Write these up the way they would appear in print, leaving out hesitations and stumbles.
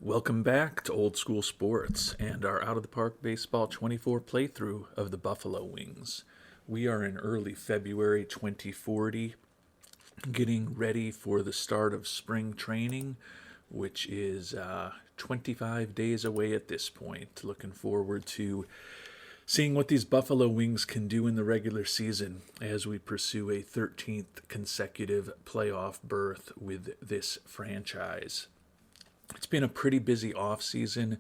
Welcome back to Old School Sports and our Out of the Park Baseball 24 playthrough of the Buffalo Wings. We are in early February 2040, getting ready for the start of spring training, which is 25 days away at this point. Looking forward to seeing what these Buffalo Wings can do in the regular season as we pursue a 13th consecutive playoff berth with this franchise. It's been a pretty busy offseason.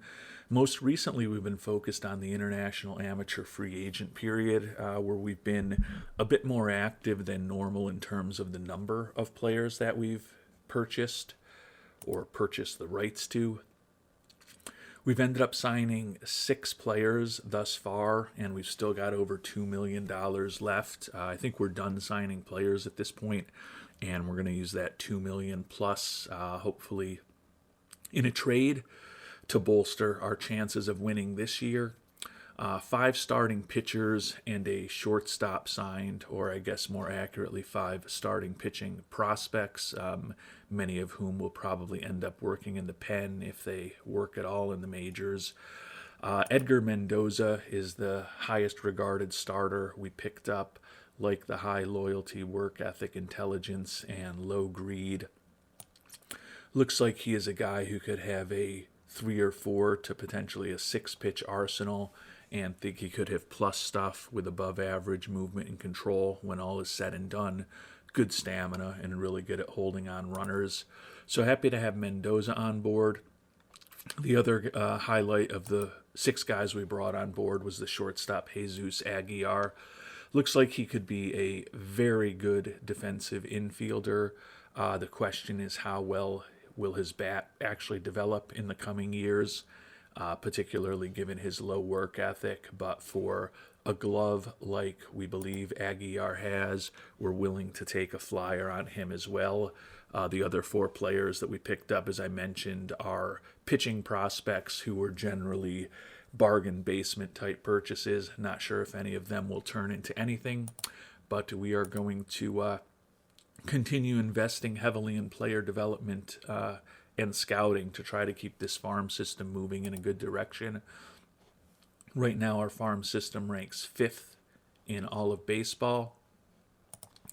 Most recently, we've been focused on the international amateur free agent period, where we've been a bit more active than normal in terms of the number of players that we've purchased or purchased the rights to. We've ended up signing 6 players thus far, and we've still got over $2 million left. I think we're done signing players at this point, and we're going to use that $2 million plus, hopefully, in a trade to bolster our chances of winning this year. 5 starting pitchers and a shortstop signed, or I guess more accurately, 5 starting pitching prospects, many of whom will probably end up working in the pen if they work at all in the majors. Edgar Mendoza is the highest regarded starter we picked up, like the high loyalty, work ethic, intelligence, and low greed. Looks like he is a guy who could have a 3 or 4 to potentially a 6 pitch arsenal, and think he could have plus stuff with above average movement and control when all is said and done. Good stamina and really good at holding on runners. So happy to have Mendoza on board. The other highlight of the 6 guys we brought on board was the shortstop Jesus Aguilar. Looks like he could be a very good defensive infielder. The question is, how well will his bat actually develop in the coming years, particularly given his low work ethic? But for a glove like we believe Aguilar has, we're willing to take a flyer on him as well. The other 4 players that we picked up, as I mentioned, are pitching prospects who were generally bargain basement type purchases. Not sure if any of them will turn into anything, but we are going to continue investing heavily in player development and scouting to try to keep this farm system moving in a good direction. Right now, our farm system ranks 5th in all of baseball.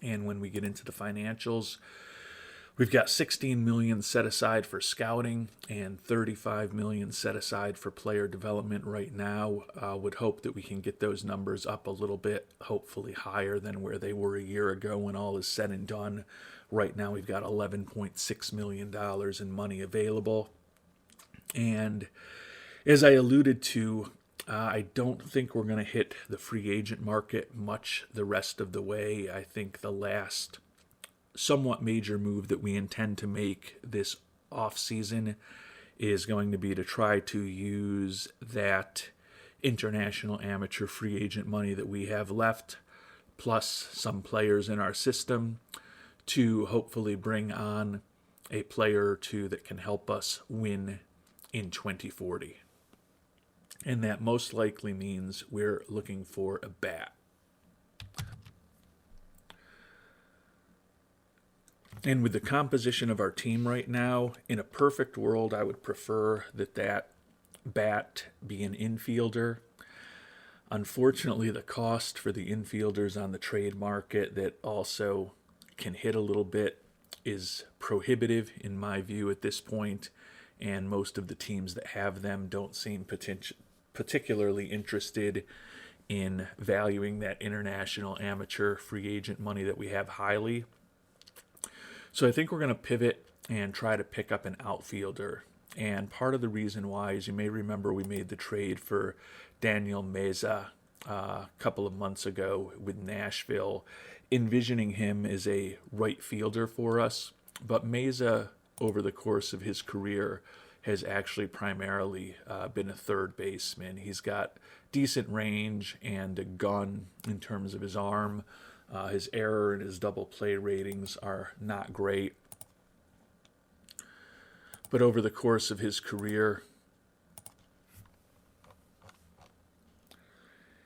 And when we get into the financials, we've got $16 million set aside for scouting and $35 million set aside for player development right now. Would hope that we can get those numbers up a little bit, hopefully higher than where they were a year ago when all is said and done. Right now we've got $11.6 million in money available. And as I alluded to, I don't think we're going to hit the free agent market much the rest of the way. I think the last somewhat major move that we intend to make this off-season is going to be to try to use that international amateur free agent money that we have left, plus some players in our system, to hopefully bring on a player or 2 that can help us win in 2040. And that most likely means we're looking for a bat. And with the composition of our team right now, in a perfect world, I would prefer that bat be an infielder. Unfortunately, the cost for the infielders on the trade market that also can hit a little bit is prohibitive in my view at this point, and most of the teams that have them don't seem particularly interested in valuing that international amateur free agent money that we have highly. So I think we're going to pivot and try to pick up an outfielder. And part of the reason why is, you may remember, we made the trade for Daniel Meza a couple of months ago with Nashville, envisioning him as a right fielder for us. But Meza, over the course of his career, has actually primarily been a third baseman. He's got decent range and a gun in terms of his arm. His error and his double play ratings are not great. But over the course of his career,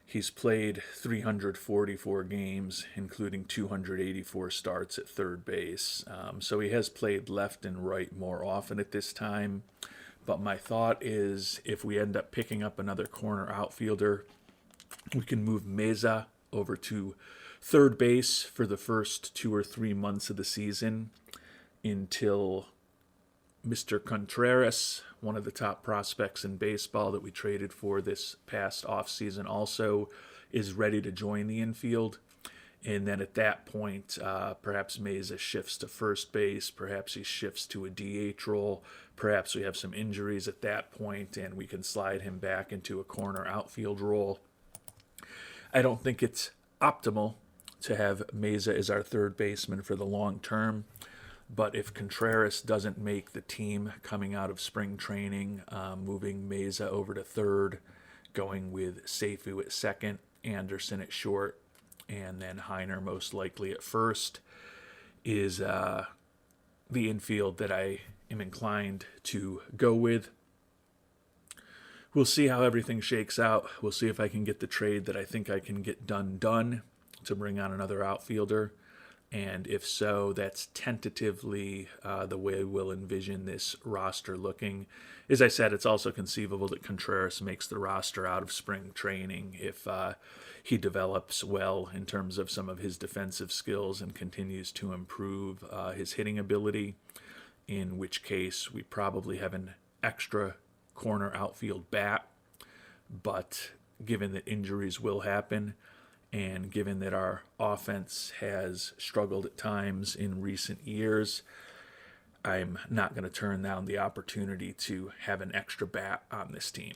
he's played 344 games, including 284 starts at third base. So he has played left and right more often at this time. But my thought is if we end up picking up another corner outfielder, we can move Meza over to third base for the first 2 or 3 months of the season until Mr. Contreras, one of the top prospects in baseball that we traded for this past offseason, also is ready to join the infield. And then at that point, perhaps Meza shifts to first base. Perhaps he shifts to a DH role. Perhaps we have some injuries at that point, and we can slide him back into a corner outfield role. I don't think it's optimal to have Meza as our third baseman for the long term. But if Contreras doesn't make the team coming out of spring training, moving Meza over to third, going with Seifu at second, Anderson at short, and then Heiner most likely at first, is the infield that I am inclined to go with. We'll see how everything shakes out. We'll see if I can get the trade that I think I can get done to bring on another outfielder. And if so, that's tentatively the way we'll envision this roster looking. As I said, it's also conceivable that Contreras makes the roster out of spring training if he develops well in terms of some of his defensive skills and continues to improve his hitting ability, in which case we probably have an extra corner outfield bat. But given that injuries will happen, and given that our offense has struggled at times in recent years, I'm not going to turn down the opportunity to have an extra bat on this team.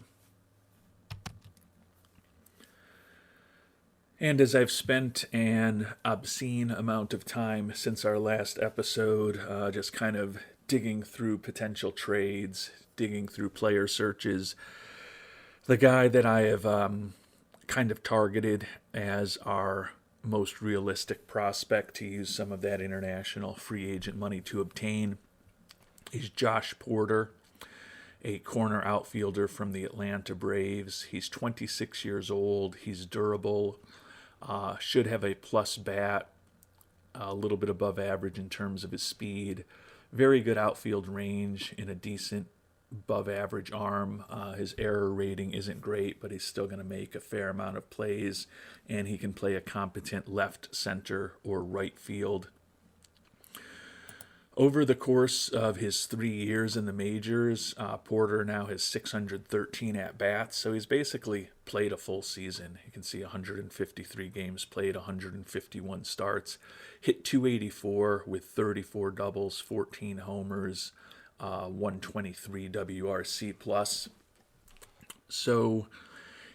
And as I've spent an obscene amount of time since our last episode, just kind of digging through potential trades, digging through player searches, the guy that I have kind of targeted as our most realistic prospect to use some of that international free agent money to obtain is Josh Porter, a corner outfielder from the Atlanta Braves. He's 26 years old. He's durable, should have a plus bat, a little bit above average in terms of his speed, very good outfield range, and a decent above average arm. His error rating isn't great, but he's still going to make a fair amount of plays, and he can play a competent left, center, or right field. Over the course of his 3 years in the majors, Porter now has 613 at-bats, so he's basically played a full season. You can see 153 games played, 151 starts, hit .284 with 34 doubles, 14 homers, 123 WRC plus. So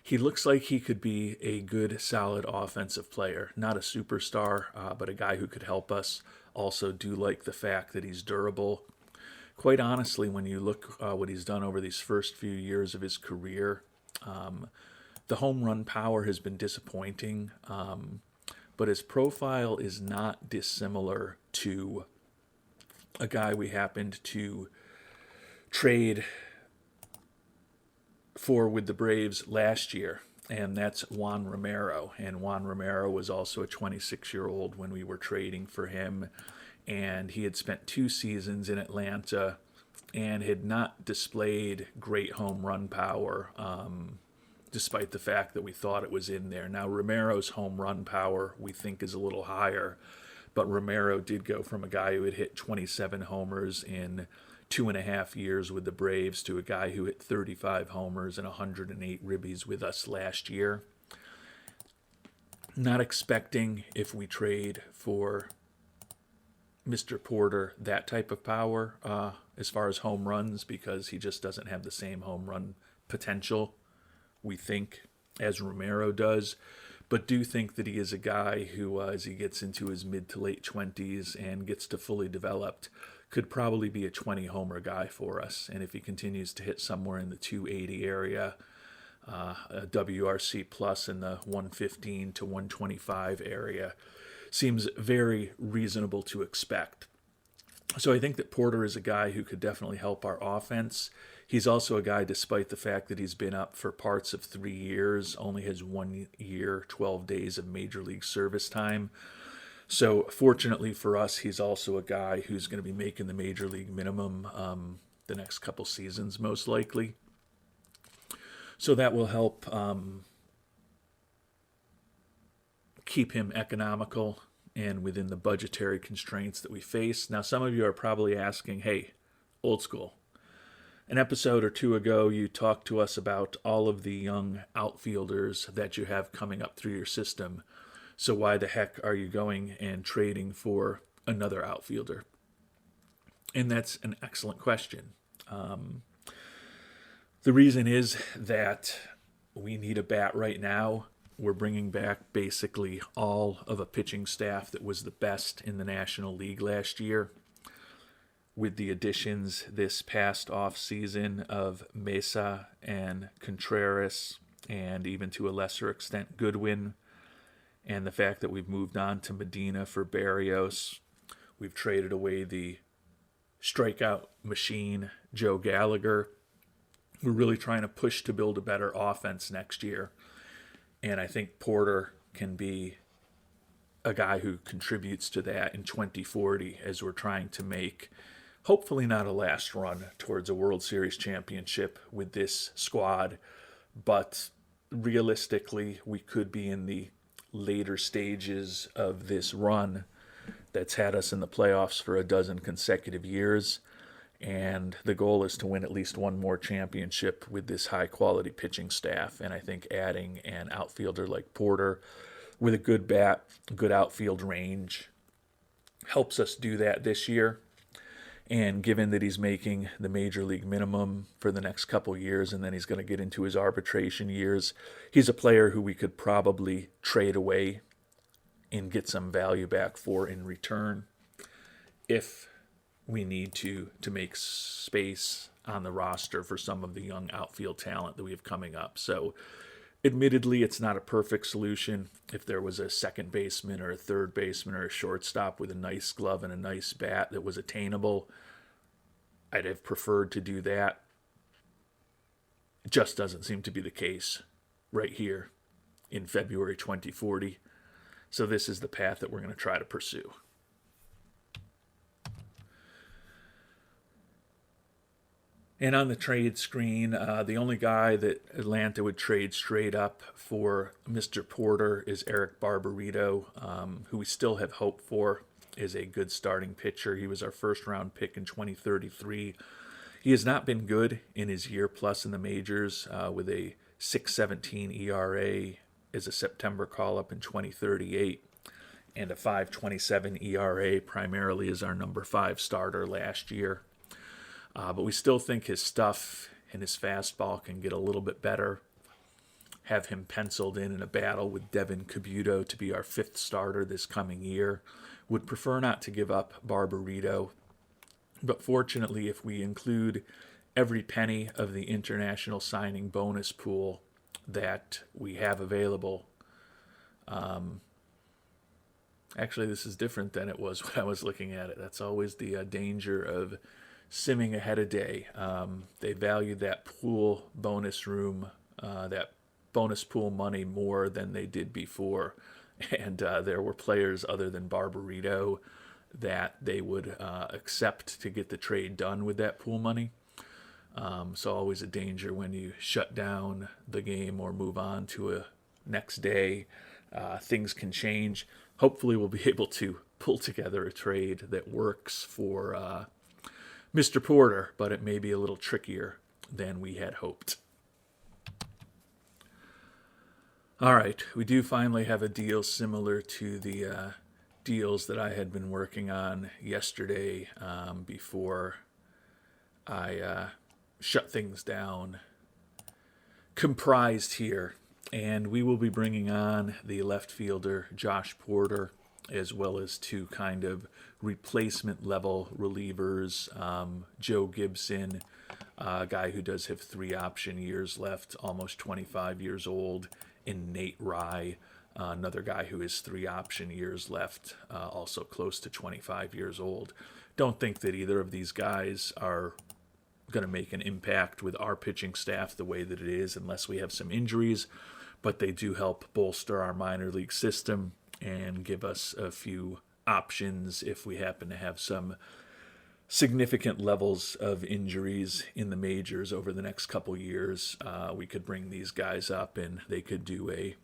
he looks like he could be a good, solid offensive player. Not a superstar, but a guy who could help us. Also do like the fact that he's durable. Quite honestly, when you look what he's done over these first few years of his career, the home run power has been disappointing, but his profile is not dissimilar to a guy we happened to trade for with the Braves last year, and that's Juan Romero. And Juan Romero was also a 26-year-old when we were trading for him, and he had spent 2 seasons in Atlanta and had not displayed great home run power, despite the fact that we thought it was in there. Now, Romero's home run power we think is a little higher, but Romero did go from a guy who had hit 27 homers in 2.5 years with the Braves to a guy who hit 35 homers and 108 ribbies with us last year. Not expecting, if we trade for Mr. Porter, that type of power as far as home runs, because he just doesn't have the same home run potential, we think, as Romero does. But do think that he is a guy who, as he gets into his mid to late 20s and gets to fully developed, could probably be a 20-homer guy for us. And if he continues to hit somewhere in the 280 area, a WRC plus in the 115 to 125 area, seems very reasonable to expect. So I think that Porter is a guy who could definitely help our offense. He's also a guy, despite the fact that he's been up for parts of 3 years, only has 1 year, 12 days of major league service time. So fortunately for us, he's also a guy who's going to be making the major league minimum the next couple seasons, most likely. So that will help keep him economical and within the budgetary constraints that we face. Now, some of you are probably asking, hey, Old School, an episode or two ago, you talked to us about all of the young outfielders that you have coming up through your system. So why the heck are you going and trading for another outfielder? And that's an excellent question. The reason is that we need a bat right now. We're bringing back basically all of a pitching staff that was the best in the National League last year, with the additions this past off season of Mesa and Contreras, and even to a lesser extent Goodwin, and the fact that we've moved on to Medina for Barrios. We've traded away the strikeout machine, Joe Gallagher. We're really trying to push to build a better offense next year. And I think Porter can be a guy who contributes to that in 2040 as we're trying to make, hopefully not a last run towards a World Series championship with this squad, but realistically, we could be in the later stages of this run that's had us in the playoffs for a dozen consecutive years. And the goal is to win at least one more championship with this high-quality pitching staff. And I think adding an outfielder like Porter with a good bat, good outfield range, helps us do that this year. And given that he's making the major league minimum for the next couple years, and then he's going to get into his arbitration years, he's a player who we could probably trade away and get some value back for in return if we need to make space on the roster for some of the young outfield talent that we have coming up. So admittedly, it's not a perfect solution. If there was a second baseman or a third baseman or a shortstop with a nice glove and a nice bat that was attainable, I'd have preferred to do that. It just doesn't seem to be the case right here in February 2040. So this is the path that we're going to try to pursue. And on the trade screen, the only guy that Atlanta would trade straight up for Mr. Porter is Eric Barbarito, who we still have hope for is a good starting pitcher. He was our first-round pick in 2033. He has not been good in his year plus in the majors, with a 6.17 ERA as a September call-up in 2038 and a 5.27 ERA primarily as our number 5 starter last year. But we still think his stuff and his fastball can get a little bit better. Have him penciled in a battle with Devin Cabuto to be our 5th starter this coming year. Would prefer not to give up Barbarito. But fortunately, if we include every penny of the international signing bonus pool that we have available, actually this is different than it was when I was looking at it. That's always the danger of simming ahead a day. They valued that pool bonus room, that bonus pool money more than they did before. And there were players other than Barbarito that they would accept to get the trade done with that pool money. So always a danger when you shut down the game or move on to a next day. Things can change. Hopefully we'll be able to pull together a trade that works for Mr. Porter, but it may be a little trickier than we had hoped. All right, we do finally have a deal similar to the deals that I had been working on yesterday before I shut things down. Comprised here, and we will be bringing on the left fielder Josh Porter, as well as 2 kind of replacement level relievers, Joe Gibson, a guy who does have 3 option years left, almost 25 years old, and Nate Rye, another guy who has 3 option years left, also close to 25 years old. Don't think that either of these guys are going to make an impact with our pitching staff the way that it is unless we have some injuries, but they do help bolster our minor league system and give us a few options if we happen to have some significant levels of injuries in the majors over the next couple years, we could bring these guys up and they could do a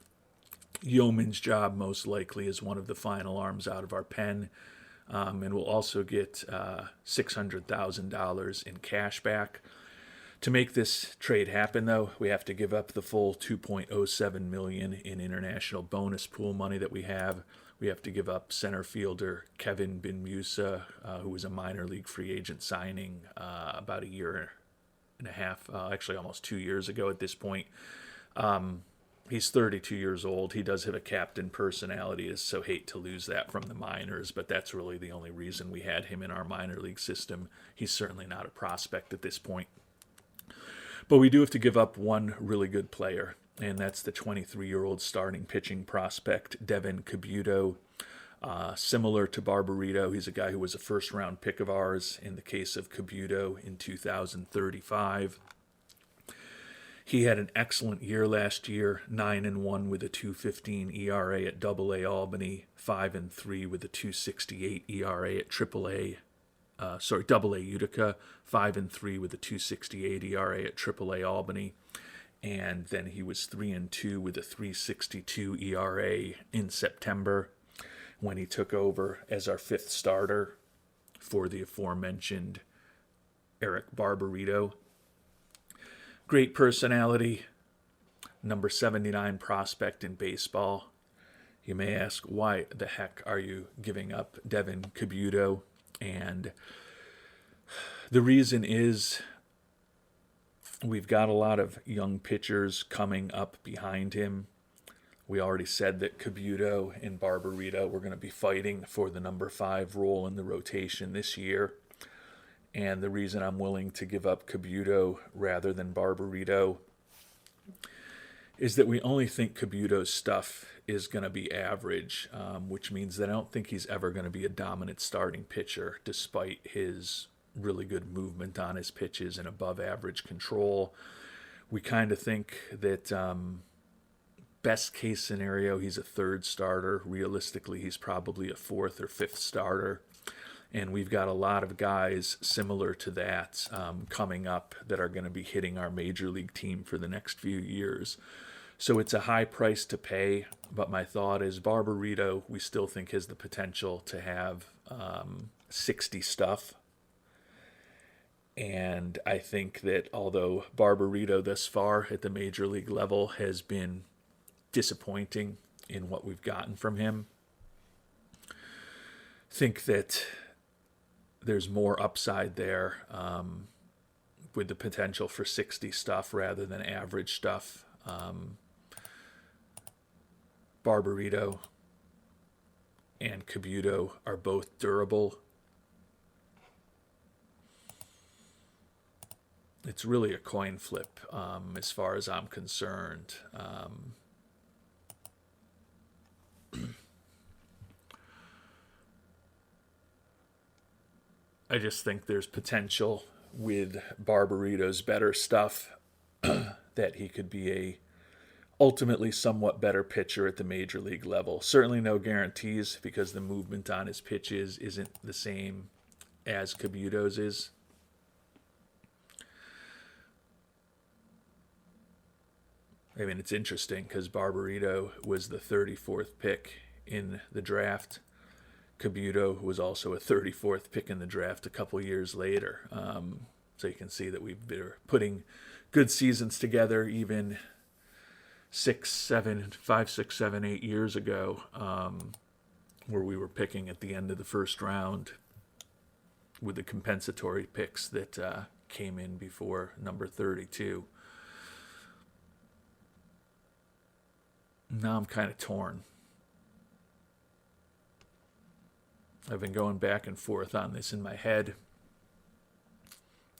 yeoman's job, most likely, as one of the final arms out of our pen. And we'll also get $600,000 in cash back. To make this trade happen, though, we have to give up the full $2.07 million in international bonus pool money that we have. We have to give up center fielder Kevin Bin-Musa, who was a minor league free agent signing about a year and a half, actually almost 2 years ago at this point. He's 32 years old. He does have a captain personality, so hate to lose that from the minors, but that's really the only reason we had him in our minor league system. He's certainly not a prospect at this point. But we do have to give up one really good player, and that's the 23-year-old starting pitching prospect, Devin Cabuto. Similar to Barbarito, he's a guy who was a first-round pick of ours in the case of Cabuto in 2035. He had an excellent year last year, 9-1 with a 2.15 ERA at AA Albany, 5-3 with a 2.68 ERA at AA Utica, 5-3 with a 2.68 ERA at AAA Albany, and then he was 3-2 with a 3.62 ERA in September when he took over as our fifth starter for the aforementioned Eric Barbarito. Great personality, number 79 prospect in baseball. You may ask, why the heck are you giving up Devin Cabuto? And the reason is we've got a lot of young pitchers coming up behind him. We already said that Cabuto and Barbarito were going to be fighting for the number 5 role in the rotation this year. And the reason I'm willing to give up Cabuto rather than Barbarito is that we only think Cabuto's stuff is going to be average, which means that I don't think he's ever going to be a dominant starting pitcher despite his really good movement on his pitches and above average control. We kind of think that best case scenario, he's a third starter. Realistically, he's probably a fourth or fifth starter. And we've got a lot of guys similar to that coming up that are going to be hitting our major league team for the next few years. So it's a high price to pay, but my thought is Barbarito, we still think has the potential to have 60 stuff. And I think that although Barbarito thus far at the major league level has been disappointing in what we've gotten from him, think that there's more upside there with the potential for 60 stuff rather than average stuff. Barbarito and Cabuto are both durable. It's really a coin flip as far as I'm concerned. I just think there's potential with Barbarito's better stuff that he could be a ultimately somewhat better pitcher at the major league level. Certainly no guarantees because the movement on his pitches isn't the same as Cabuto's is. I mean, it's interesting because Barbarito was the 34th pick in the draft. Cabuto was also a 34th pick in the draft a couple years later. So you can see that we've been putting good seasons together even 5, 6, 7, 8 years ago, where we were picking at the end of the first round with the compensatory picks that came in before number 32. Now I'm kind of torn. I've been going back and forth on this in my head.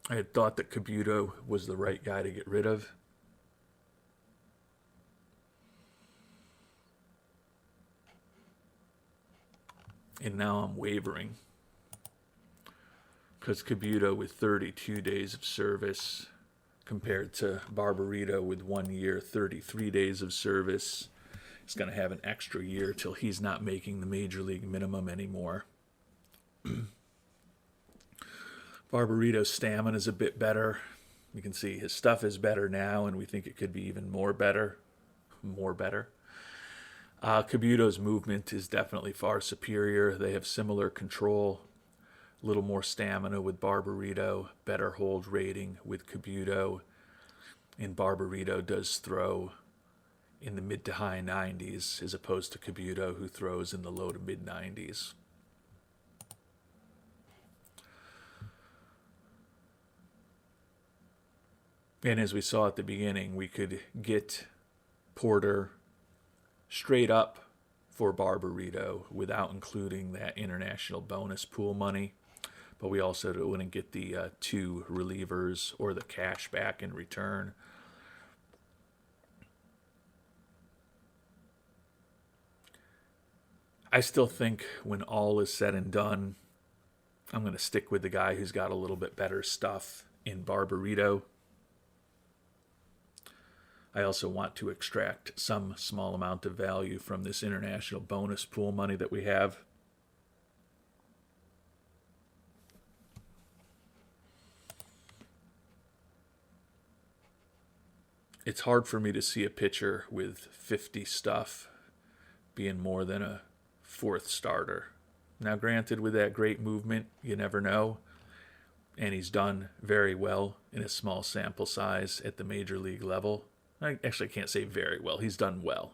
I had thought that Cabuto was the right guy to get rid of. And now I'm wavering. Because Cabuto with 32 days of service compared to Barbarito with 1 year, 33 days of service. He's going to have an extra year till he's not making the major league minimum anymore. Barbarito's stamina is a bit better. You can see his stuff is better now, and we think it could be even more better. More better. Kabuto's movement is definitely far superior. They have similar control, a little more stamina with Barbarito, better hold rating with Kabuto, and Barbarito does throw in the mid to high 90s as opposed to Kabuto, who throws in the low to mid 90s. And as we saw at the beginning, we could get Porter straight up for Barbarito without including that international bonus pool money. But we also wouldn't get the 2 relievers or the cash back in return. I still think when all is said and done, I'm going to stick with the guy who's got a little bit better stuff in Barbarito. I also want to extract some small amount of value from this international bonus pool money that we have. It's hard for me to see a pitcher with 50 stuff being more than a 4th starter. Now, granted, with that great movement, you never know. And he's done very well in a small sample size at the major league level. I actually can't say very well. He's done well.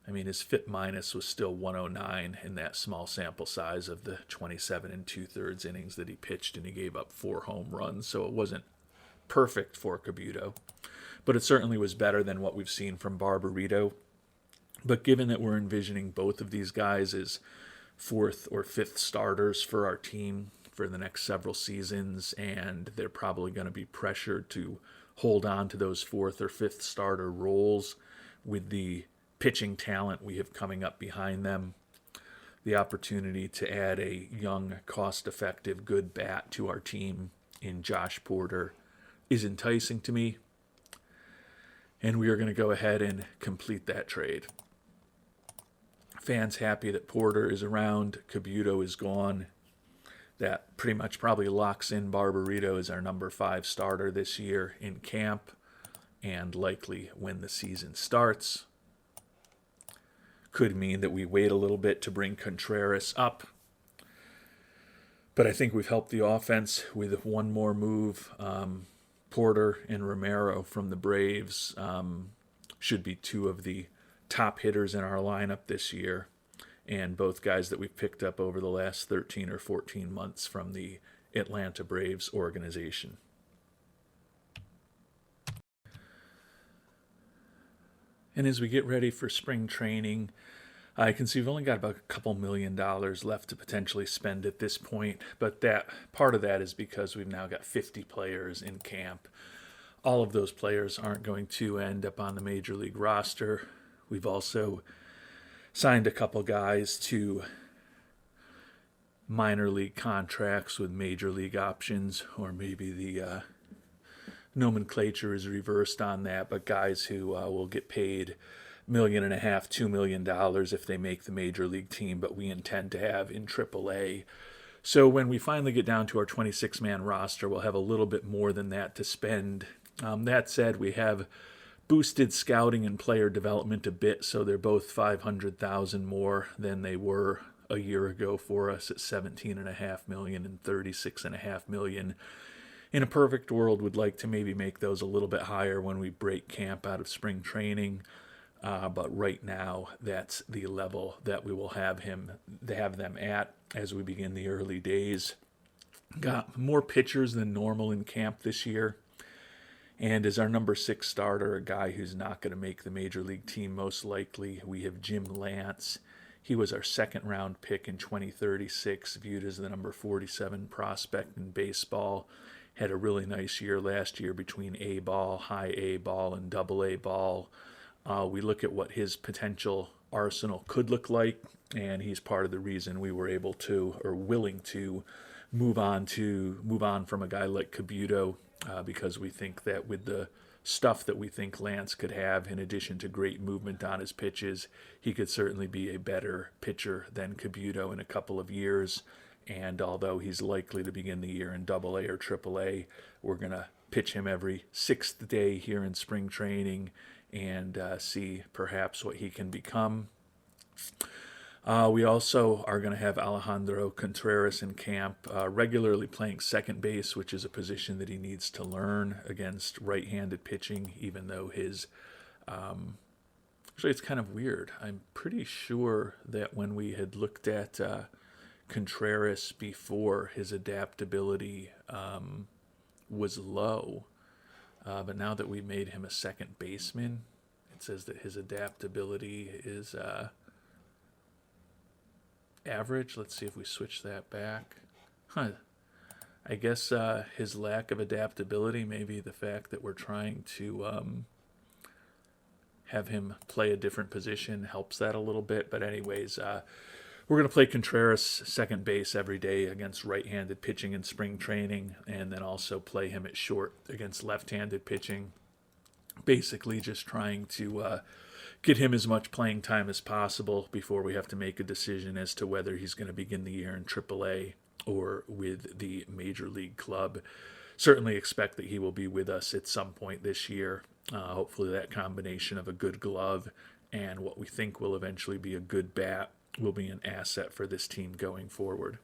I mean, his FIP minus was still 109 in that small sample size of the 27 2/3 innings that he pitched, and he gave up 4 home runs. So it wasn't perfect for Kabuto, but it certainly was better than what we've seen from Barbarito. But given that we're envisioning both of these guys as 4th or 5th starters for our team for the next several seasons, and they're probably going to be pressured to hold on to those 4th or 5th starter roles with the pitching talent we have coming up behind them, the opportunity to add a young, cost-effective, good bat to our team in Josh Porter is enticing to me, and we are going to go ahead and complete that trade. Fans happy that Porter is around, Kabuto is gone. That pretty much probably locks in Barbarito as our number 5 starter this year in camp and likely when the season starts. Could mean that we wait a little bit to bring Contreras up. But I think we've helped the offense with one more move. Porter and Romero from the Braves should be 2 of the top hitters in our lineup this year, and both guys that we've picked up over the last 13 or 14 months from the Atlanta Braves organization. And as we get ready for spring training, I can see we've only got about a couple $1,000,000 left to potentially spend at this point, but that part of that is because we've now got 50 players in camp. All of those players aren't going to end up on the major league roster. We've also signed a couple guys to minor league contracts with major league options, or maybe the nomenclature is reversed on that, but guys who will get paid $1.5 million, $2 million if they make the major league team, but we intend to have in AAA. So when we finally get down to our 26-man roster, we'll have a little bit more than that to spend. That said, we have boosted scouting and player development a bit, so they're both $500,000 more than they were a year ago for us at $17.5 million and $36.5 million. In a perfect world, we'd like to maybe make those a little bit higher when we break camp out of spring training. But right now, that's the level that we will have them at as we begin the early days. Got more pitchers than normal in camp this year. And as our number 6 starter, a guy who's not going to make the major league team most likely, we have Jim Lance. He was our 2nd round pick in 2036, viewed as the number 47 prospect in baseball. Had a really nice year last year between A ball, high A ball, and double A ball. We look at what his potential arsenal could look like, and he's part of the reason we were able to, or willing to, move on from a guy like Kabuto, because we think that with the stuff that we think Lance could have, in addition to great movement on his pitches, he could certainly be a better pitcher than Kabuto in a couple of years. And although he's likely to begin the year in Double A or Triple A, we're going to pitch him every sixth day here in spring training and see perhaps what he can become. We also are going to have Alejandro Contreras in camp, regularly playing second base, which is a position that he needs to learn against right-handed pitching, even though his... actually, it's kind of weird. I'm pretty sure that when we had looked at Contreras before, his adaptability was low. But now that we made him a second baseman, it says that his adaptability is... average. Let's see if we switch that back. I guess his lack of adaptability, maybe the fact that we're trying to have him play a different position helps that a little bit. But anyways, we're going to play Contreras second base every day against right-handed pitching in spring training, and then also play him at short against left-handed pitching. Basically just trying to get him as much playing time as possible before we have to make a decision as to whether he's going to begin the year in AAA or with the Major League club. Certainly expect that he will be with us at some point this year. Hopefully that combination of a good glove and what we think will eventually be a good bat will be an asset for this team going forward.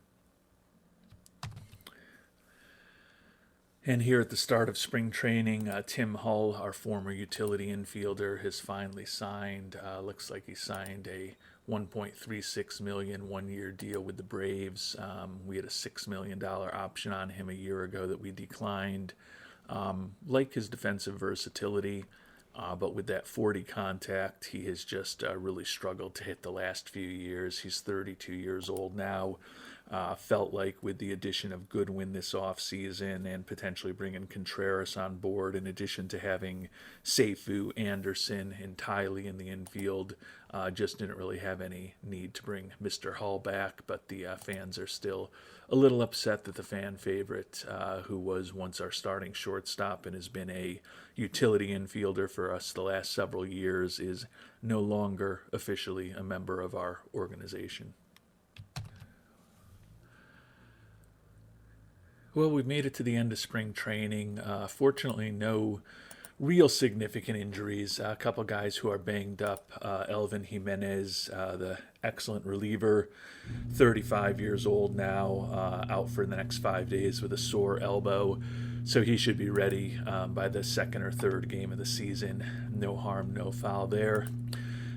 And here at the start of spring training, Tim Hull, our former utility infielder, has finally signed. Looks like he signed a $1.36 million one-year deal with the Braves. We had a $6 million option on him a year ago that we declined. Like his defensive versatility, but with that 40 contact, he has just really struggled to hit the last few years. He's 32 years old now. Felt like with the addition of Goodwin this offseason and potentially bringing Contreras on board, in addition to having Seifu, Anderson, and Tiley in the infield, just didn't really have any need to bring Mr. Hull back. But the fans are still a little upset that the fan favorite, who was once our starting shortstop and has been a utility infielder for us the last several years, is no longer officially a member of our organization. Well, we've made it to the end of spring training. Fortunately, no real significant injuries. A couple guys who are banged up. Elvin Jimenez, the excellent reliever, 35 years old now, out for the next 5 days with a sore elbow. So he should be ready by the second or third game of the season. No harm, no foul there.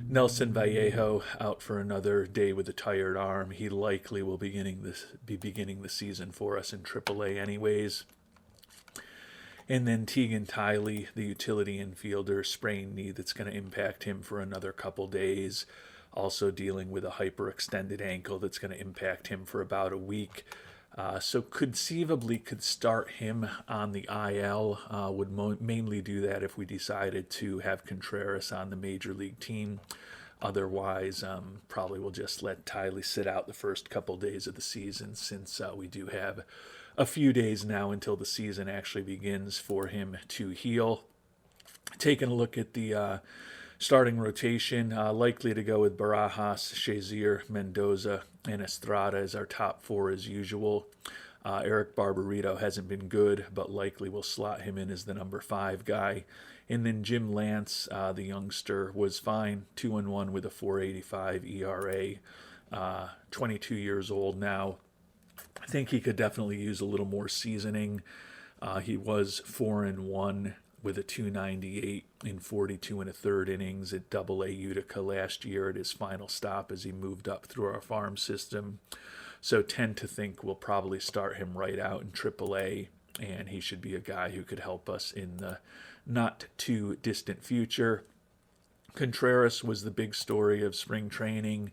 Nelson Vallejo out for another day with a tired arm. He likely will be beginning the season for us in AAA anyways. And then Tegan Tiley, the utility infielder, sprained knee that's going to impact him for another couple days. Also dealing with a hyperextended ankle that's going to impact him for about a week. So conceivably could start him on the IL. Would mainly do that if we decided to have Contreras on the major league team. Otherwise, probably we'll just let Tiley sit out the first couple days of the season, since we do have a few days now until the season actually begins for him to heal. Taking a look at the starting rotation, likely to go with Barajas, Shazier, Mendoza, and Estrada as our top four as usual. Eric Barbarito hasn't been good, but likely will slot him in as the number 5 guy. And then Jim Lance, the youngster, was fine, 2-1 with a 4.85 ERA. 22 years old now. I think he could definitely use a little more seasoning. He was 4-1 with a 2.98 in 42 1/3 innings at Double A Utica last year at his final stop as he moved up through our farm system. So tend to think we'll probably start him right out in Triple A, and he should be a guy who could help us in the not too distant future. Contreras was the big story of spring training.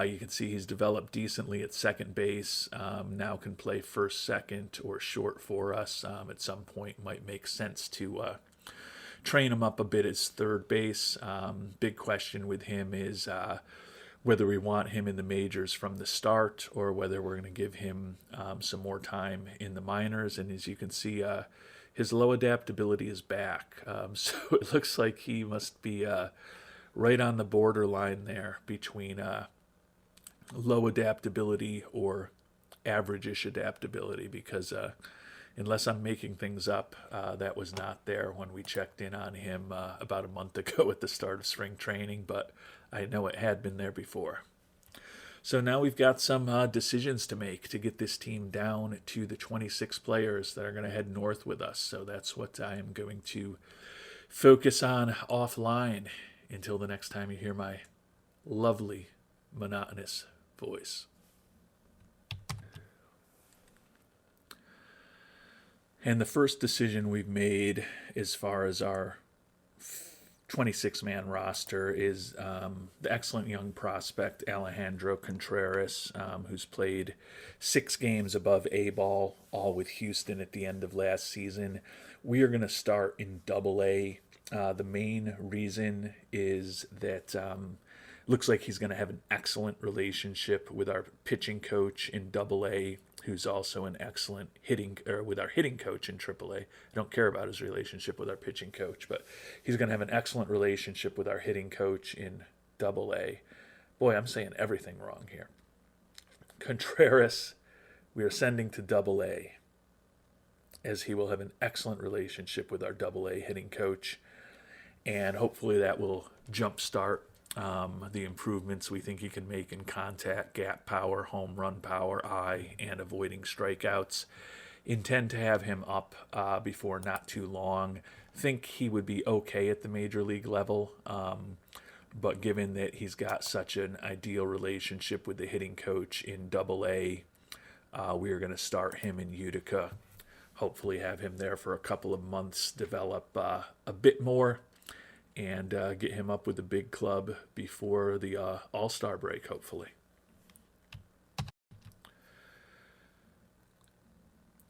You can see he's developed decently at second base. Now can play first, second, or short for us. At some point might make sense to train him up a bit as third base. Big question with him is whether we want him in the majors from the start or whether we're going to give him some more time in the minors. And as you can see, his low adaptability is back. So it looks like he must be right on the borderline there between low adaptability or average-ish adaptability because unless I'm making things up, that was not there when we checked in on him about a month ago at the start of spring training, but I know it had been there before. So now we've got some decisions to make to get this team down to the 26 players that are going to head north with us. So that's what I am going to focus on offline until the next time you hear my lovely, monotonous voice. And the first decision we've made as far as our 26-man roster is the excellent young prospect Alejandro Contreras, who's played 6 games above A-ball, all with Houston at the end of last season. We are going to start in Double-A. The main reason is that looks like he's going to have an excellent relationship with our pitching coach in Double-A, who's also an excellent with our hitting coach in AAA. I don't care about his relationship with our pitching coach, but he's going to have an excellent relationship with our hitting coach in Double-A. Boy, I'm saying everything wrong here. Contreras, we are sending to Double-A, as he will have an excellent relationship with our Double-A hitting coach, and hopefully that will jumpstart the improvements we think he can make in contact, gap power, home run power, and avoiding strikeouts. Intend to have him up before not too long. Think he would be okay at the major league level, but given that he's got such an ideal relationship with the hitting coach in Double-A, we are going to start him in Utica. Hopefully have him there for a couple of months, develop a bit more, and get him up with the big club before the All-Star break, hopefully.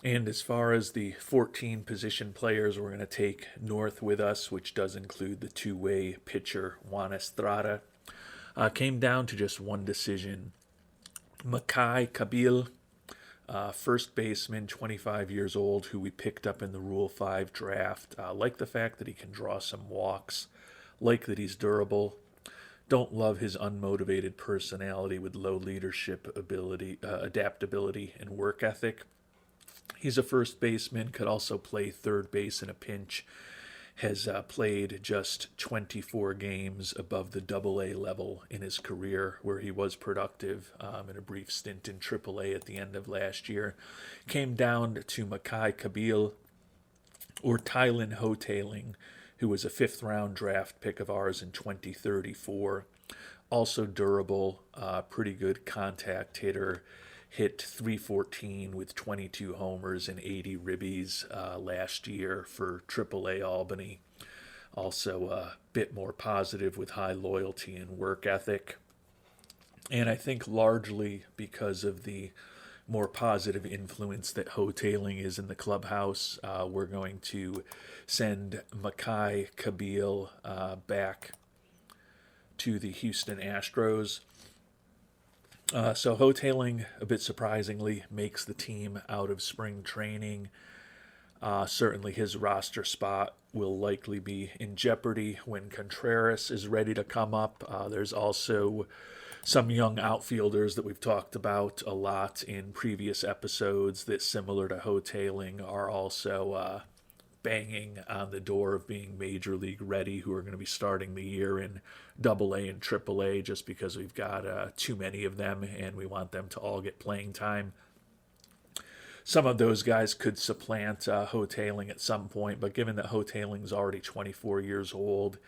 And as far as the 14 position players we're going to take north with us, which does include the two-way pitcher Juan Estrada, came down to just one decision. Makai Kabil, first baseman, 25 years old, who we picked up in the Rule 5 draft. Like the fact that he can draw some walks, like that he's durable. Don't love his unmotivated personality with low leadership ability, adaptability, and work ethic. He's a first baseman, could also play third base in a pinch. Has played just 24 games above the Double-A level in his career, where he was productive in a brief stint in Triple-A at the end of last year. Came down to Makai Kabil, or Tylen Hotaling, who was a 5th-round draft pick of ours in 2034. Also durable, pretty good contact hitter. Hit .314 with 22 homers and 80 ribbies last year for AAA Albany. Also a bit more positive with high loyalty and work ethic. And I think largely because of the more positive influence that Hotaling is in the clubhouse, we're going to send Makai Kabil back to the Houston Astros. So Hotaling, a bit surprisingly, makes the team out of spring training. Certainly his roster spot will likely be in jeopardy when Contreras is ready to come up. There's also some young outfielders that we've talked about a lot in previous episodes that, similar to Hotaling, are also banging on the door of being major league ready, who are going to be starting the year in Double-A and Triple-A, just because we've got too many of them and we want them to all get playing time. Some of those guys could supplant Hotaling at some point, but given that Hotaling's already 24 years old,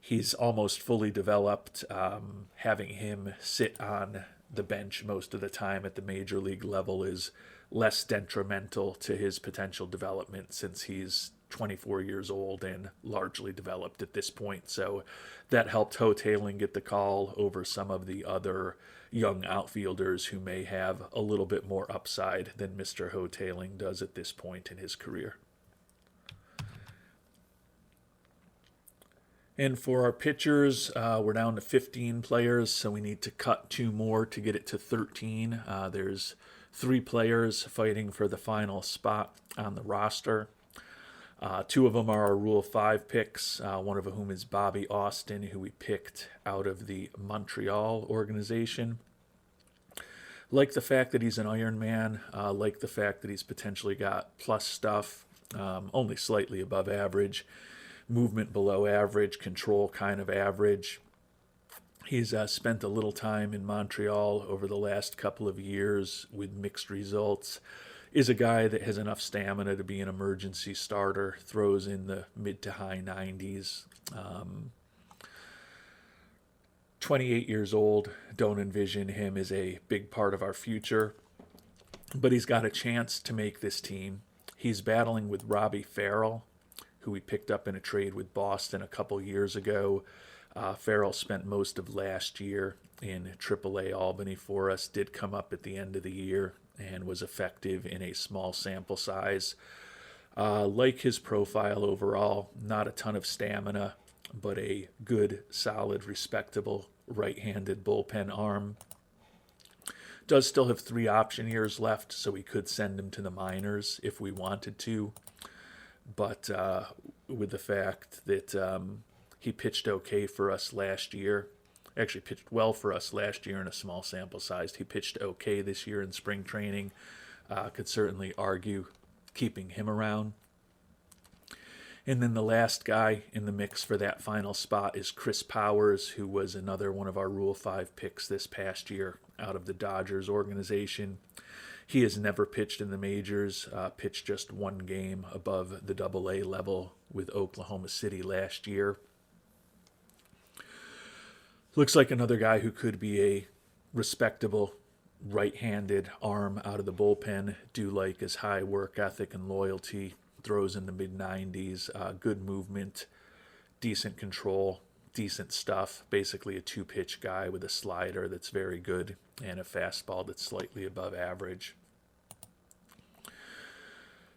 he's almost fully developed. Having him sit on the bench most of the time at the major league level is less detrimental to his potential development, since he's 24 years old and largely developed at this point. So that helped Hotaling get the call over some of the other young outfielders who may have a little bit more upside than Mr. Hotaling does at this point in his career. And for our pitchers, we're down to 15 players, so we need to cut 2 more to get it to 13. There's 3 players fighting for the final spot on the roster. 2 of them are our Rule 5 picks, one of whom is Bobby Austin, who we picked out of the Montreal organization. Like the fact that he's an Iron Man, like the fact that he's potentially got plus stuff, only slightly above average, movement below average, control kind of average. He's spent a little time in Montreal over the last couple of years with mixed results. Is a guy that has enough stamina to be an emergency starter, throws in the mid to high 90s. 28 years old, don't envision him as a big part of our future, but he's got a chance to make this team. He's battling with Robbie Farrell, who we picked up in a trade with Boston a couple years ago. Farrell spent most of last year in AAA Albany for us, did come up at the end of the year, and was effective in a small sample size. Like his profile overall, not a ton of stamina, but a good, solid, respectable right-handed bullpen arm. Does still have 3 option years left, so we could send him to the minors if we wanted to. But with the fact that he pitched okay for us last year, actually pitched well for us last year in a small sample size. He pitched okay this year in spring training. Could certainly argue keeping him around. And then the last guy in the mix for that final spot is Chris Powers, who was another one of our Rule 5 picks this past year out of the Dodgers organization. He has never pitched in the majors, pitched just 1 game above the AA level with Oklahoma City last year. Looks like another guy who could be a respectable right-handed arm out of the bullpen. Do like his high work ethic and loyalty. Throws in the mid-90s, good movement, decent control, decent stuff. Basically a 2-pitch guy with a slider that's very good and a fastball that's slightly above average.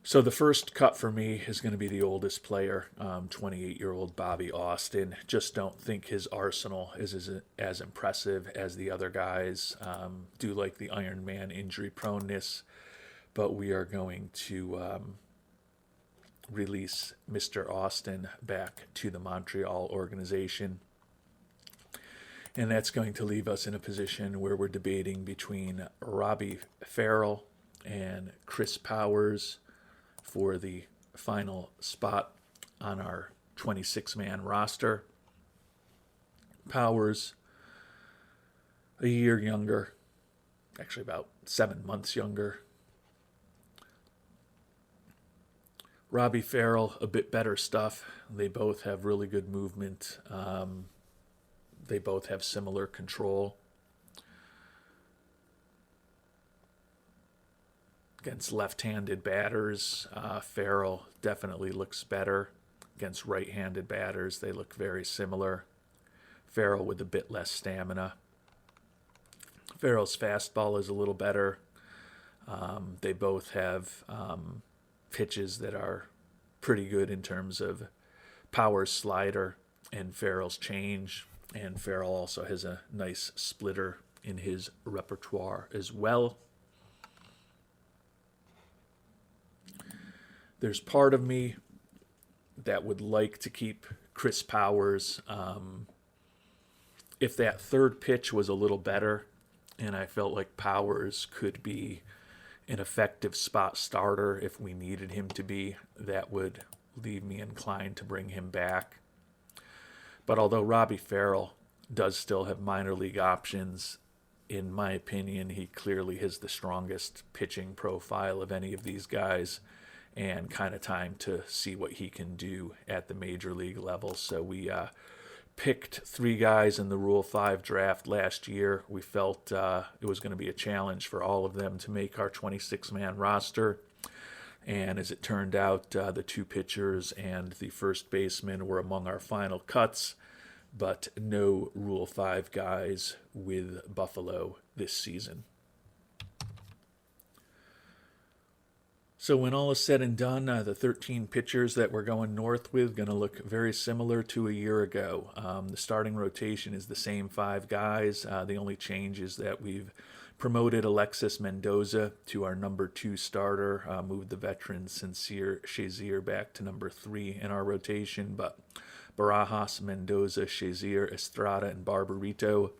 So the first cut for me is going to be the oldest player, 28-year-old Bobby Austin. Just don't think his arsenal is as impressive as the other guys. Do like the Iron Man injury proneness, but we are going to release Mr. Austin back to the Montreal organization. And that's going to leave us in a position where we're debating between Robbie Farrell and Chris Powers for the final spot on our 26-man roster. Powers, a year younger, actually about 7 months younger. Robbie Farrell, a bit better stuff. They both have really good movement. They both have similar control. Against left-handed batters, Farrell definitely looks better. Against right-handed batters, they look very similar. Farrell with a bit less stamina. Farrell's fastball is a little better. They both have pitches that are pretty good in terms of Powers' slider and Farrell's change. And Farrell also has a nice splitter in his repertoire as well. There's part of me that would like to keep Chris Powers. If that third pitch was a little better and I felt like Powers could be an effective spot starter if we needed him to be, that would leave me inclined to bring him back. But although Robbie Farrell does still have minor league options, in my opinion, he clearly has the strongest pitching profile of any of these guys, and kind of time to see what he can do at the major league level. So we picked 3 guys in the Rule 5 draft last year. We felt it was going to be a challenge for all of them to make our 26-man roster. And as it turned out, the 2 pitchers and the first baseman were among our final cuts, but no Rule 5 guys with Buffalo this season. So when all is said and done, the 13 pitchers that we're going north with going to look very similar to a year ago. The starting rotation is the same 5 guys. The only change is that we've promoted Alexis Mendoza to our number 2 starter, moved the veteran Sincere Shazier back to number 3 in our rotation, but Barajas, Mendoza, Shazier, Estrada, and Barbarito,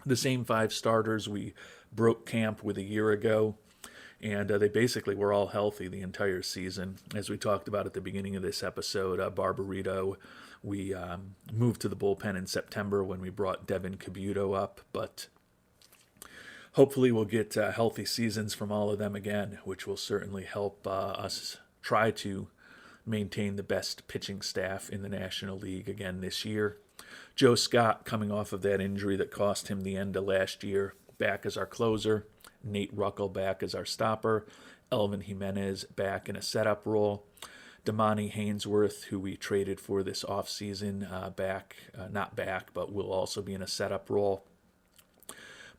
the same 5 starters we broke camp with a year ago, and they basically were all healthy the entire season. As we talked about at the beginning of this episode, Barbarito, we moved to the bullpen in September when we brought Devin Cabuto up, but hopefully we'll get healthy seasons from all of them again, which will certainly help us try to maintain the best pitching staff in the National League again this year. Joe Scott, coming off of that injury that cost him the end of last year, back as our closer. Nate Ruckel back as our stopper. Elvin Jimenez back in a setup role. Damani Hainsworth, who we traded for this offseason, not back, but will also be in a setup role.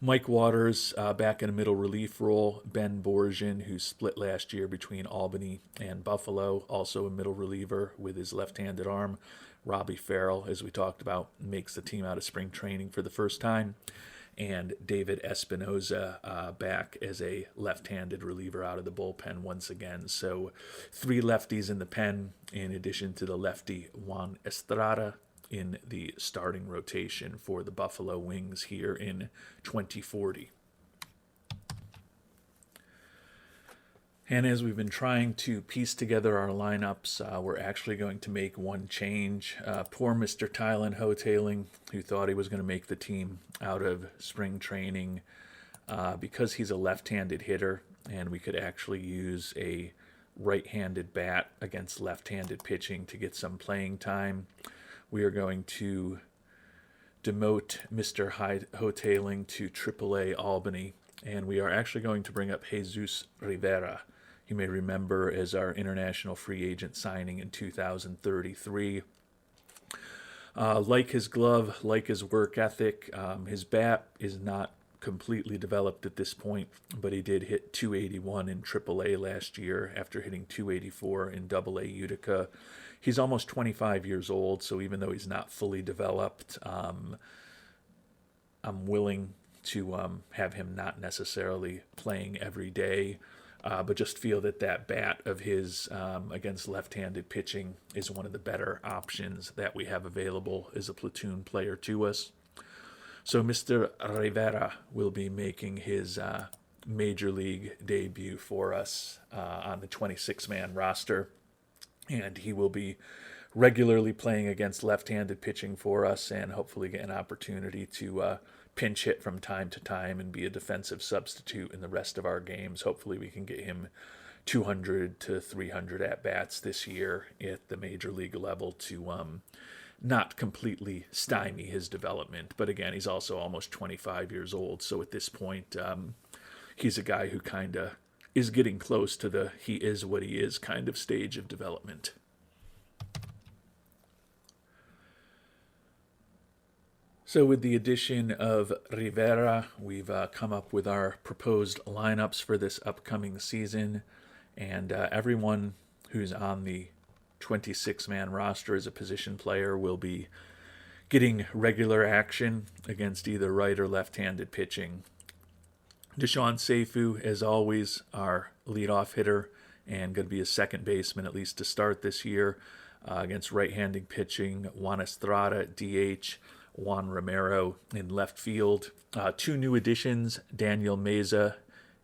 Mike Waters back in a middle relief role. Ben Borgian, who split last year between Albany and Buffalo, also a middle reliever with his left-handed arm. Robbie Farrell, as we talked about, makes the team out of spring training for the first time. And David Espinoza back as a left-handed reliever out of the bullpen once again. So 3 lefties in the pen, in addition to the lefty Juan Estrada in the starting rotation for the Buffalo Wings here in 2040. And as we've been trying to piece together our lineups, we're actually going to make one change. Poor Mr. Tylen Hotaling, who thought he was going to make the team out of spring training, because he's a left-handed hitter, and we could actually use a right-handed bat against left-handed pitching to get some playing time. We are going to demote Mr. Hotaling to AAA Albany, and we are actually going to bring up Jesus Rivera. You may remember as our international free agent signing in 2033. Like his glove, like his work ethic, his bat is not completely developed at this point, but he did hit 281 in AAA last year after hitting 284 in AA Utica. He's almost 25 years old, so even though he's not fully developed, I'm willing to have him not necessarily playing every day, but just feel that bat of his against left-handed pitching is one of the better options that we have available as a platoon player to us. So Mr. Rivera will be making his Major League debut for us on the 26-man roster, and he will be regularly playing against left-handed pitching for us and hopefully get an opportunity to pinch hit from time to time and be a defensive substitute in the rest of our games. Hopefully we can get him 200 to 300 at-bats this year at the Major League level to not completely stymie his development. But again, he's also almost 25 years old, so at this point he's a guy who kind of is getting close to the he is what he is kind of stage of development. So with the addition of Rivera, we've come up with our proposed lineups for this upcoming season, and everyone who's on the 26-man roster as a position player will be getting regular action against either right or left-handed pitching. Deshaun Seifu, as always, our leadoff hitter and going to be a second baseman at least to start this year against right-handed pitching. Juan Estrada, DH. Juan Romero in left field. 2 new additions, Daniel Meza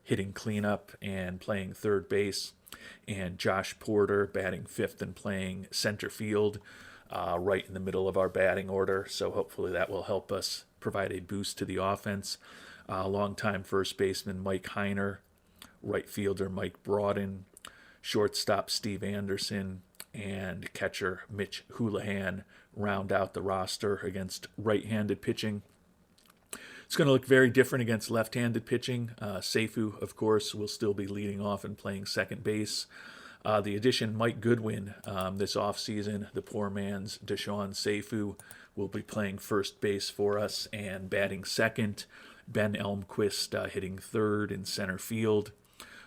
hitting cleanup and playing third base, and Josh Porter batting fifth and playing center field, right in the middle of our batting order. So hopefully that will help us provide a boost to the offense. Longtime first baseman Mike Heiner, right fielder Mike Broaden, shortstop Steve Anderson, and catcher Mitch Houlihan round out the roster against right-handed pitching. It's going to look very different against left-handed pitching. Seifu, of course, will still be leading off and playing second base. The addition, Mike Goodwin, this offseason, the poor man's Deshaun Seifu, will be playing first base for us and batting second. Ben Elmquist hitting third in center field.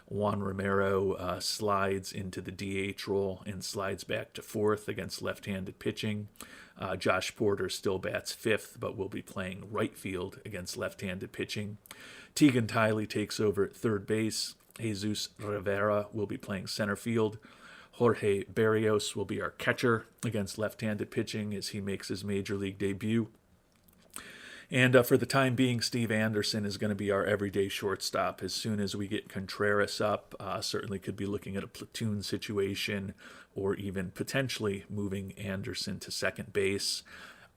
Juan Romero slides into the DH role and slides back to fourth against left-handed pitching. Josh Porter still bats fifth, but will be playing right field against left-handed pitching. Tegan Tiley takes over at third base. Jesus Rivera will be playing center field. Jorge Berrios will be our catcher against left-handed pitching as he makes his Major League debut. And for the time being, Steve Anderson is going to be our everyday shortstop. As soon as we get Contreras up, certainly could be looking at a platoon situation or even potentially moving Anderson to second base.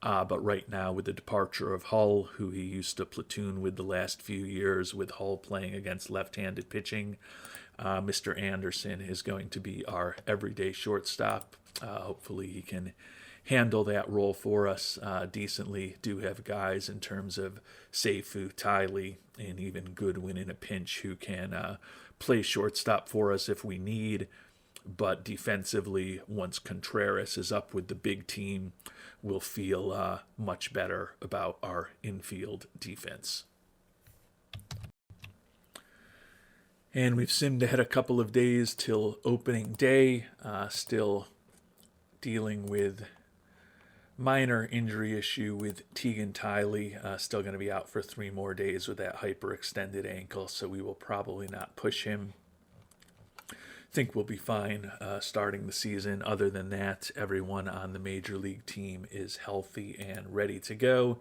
But right now, with the departure of Hull, who he used to platoon with the last few years, with Hull playing against left-handed pitching, Mr. Anderson is going to be our everyday shortstop. Hopefully he can handle that role for us decently. Do have guys in terms of Seifu, Tiley, and even Goodwin in a pinch who can play shortstop for us if we need. But defensively, once Contreras is up with the big team, we'll feel much better about our infield defense. And we've simmed ahead a couple of days till opening day, still dealing with minor injury issue with Tegan Tiley, still going to be out for 3 more days with that hyperextended ankle, so we will probably not push him. Think we'll be fine starting the season. Other than that, everyone on the Major League team is healthy and ready to go.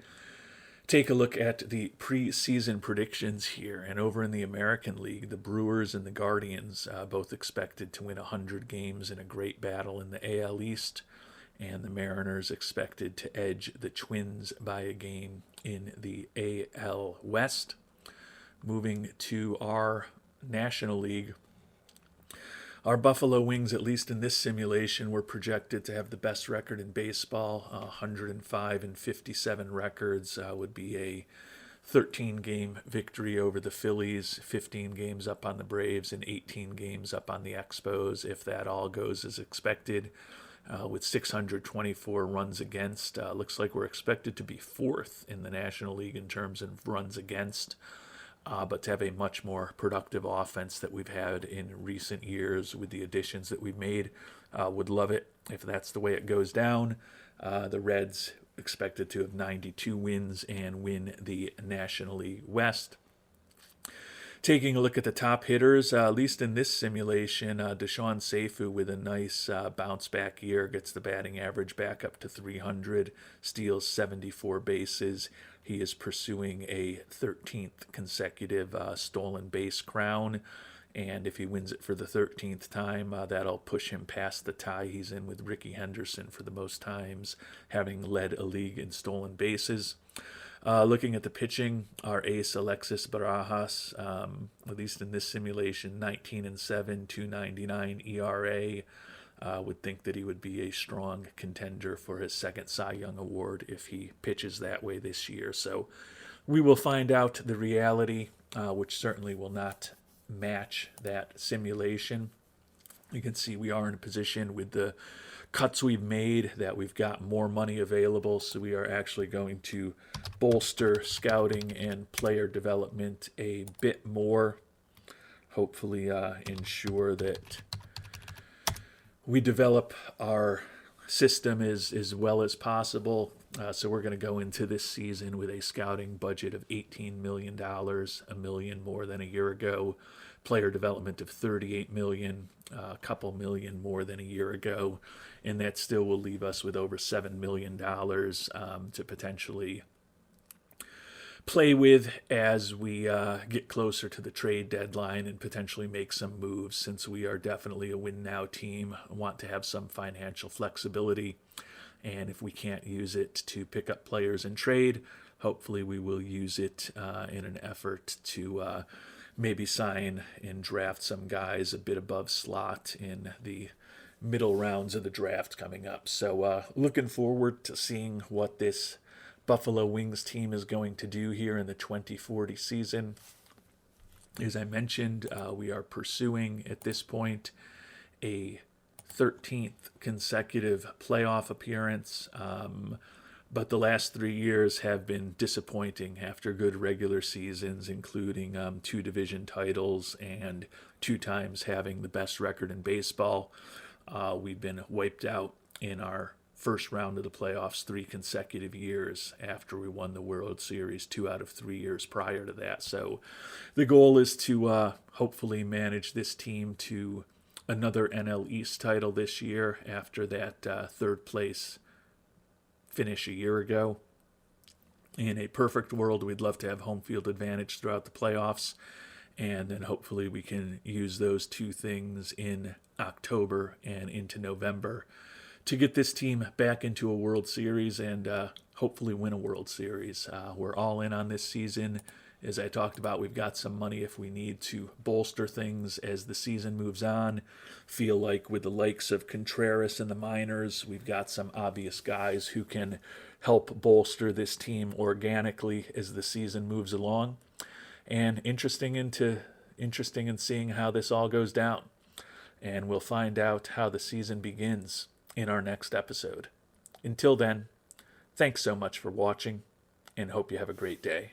Take a look at the preseason predictions here. And over in the American League, the Brewers and the Guardians both expected to win 100 games in a great battle in the AL East. And the Mariners expected to edge the Twins by a game in the AL West. Moving to our National League, our Buffalo Wings, at least in this simulation, were projected to have the best record in baseball. 105-57 records would be a 13-game victory over the Phillies, 15 games up on the Braves, and 18 games up on the Expos, if that all goes as expected. With 624 runs against, looks like we're expected to be 4th in the National League in terms of runs against. But to have a much more productive offense that we've had in recent years with the additions that we've made, would love it if that's the way it goes down. The Reds expected to have 92 wins and win the National League West. Taking a look at the top hitters, at least in this simulation, Deshaun Seifu with a nice bounce-back year, gets the batting average back up to 300, steals 74 bases. He is pursuing a 13th consecutive stolen base crown, and if he wins it for the 13th time, that'll push him past the tie he's in with Ricky Henderson for the most times, having led a league in stolen bases. Looking at the pitching, our ace Alexis Barajas, at least in this simulation, 19-7, 2.99 ERA. Would think that he would be a strong contender for his second Cy Young Award if he pitches that way this year. So we will find out the reality, which certainly will not match that simulation. You can see we are in a position with the cuts we've made that we've got more money available, so we are actually going to bolster scouting and player development a bit more. Hopefully ensure that we develop our system as well as possible. So we're going to go into this season with a scouting budget of $18 million, $1 million more than a year ago. Player development of $38 million, a couple million more than a year ago. And that still will leave us with over $7 million to potentially play with as we get closer to the trade deadline and potentially make some moves, since we are definitely a win-now team. I want to have some financial flexibility, and if we can't use it to pick up players and trade, hopefully we will use it in an effort to maybe sign and draft some guys a bit above slot in the middle rounds of the draft coming up. So looking forward to seeing what this Buffalo Wings team is going to do here in the 2040 season. As I mentioned, we are pursuing at this point a 13th consecutive playoff appearance, but the last 3 years have been disappointing after good regular seasons, including 2 division titles and 2 times having the best record in baseball. We've been wiped out in our first round of the playoffs 3 consecutive years after we won the World Series 2 out of 3 years prior to that. So the goal is to hopefully manage this team to another NL East title this year after that 3rd place finish a year ago. In a perfect world, we'd love to have home field advantage throughout the playoffs, and then hopefully we can use those two things in October and into November to get this team back into a World Series and hopefully win a World Series. We're all in on this season. As I talked about, we've got some money if we need to bolster things as the season moves on. Feel like with the likes of Contreras in the minors, we've got some obvious guys who can help bolster this team organically as the season moves along. And interesting in seeing how this all goes down. And we'll find out how the season begins in our next episode. Until then, thanks so much for watching, and hope you have a great day.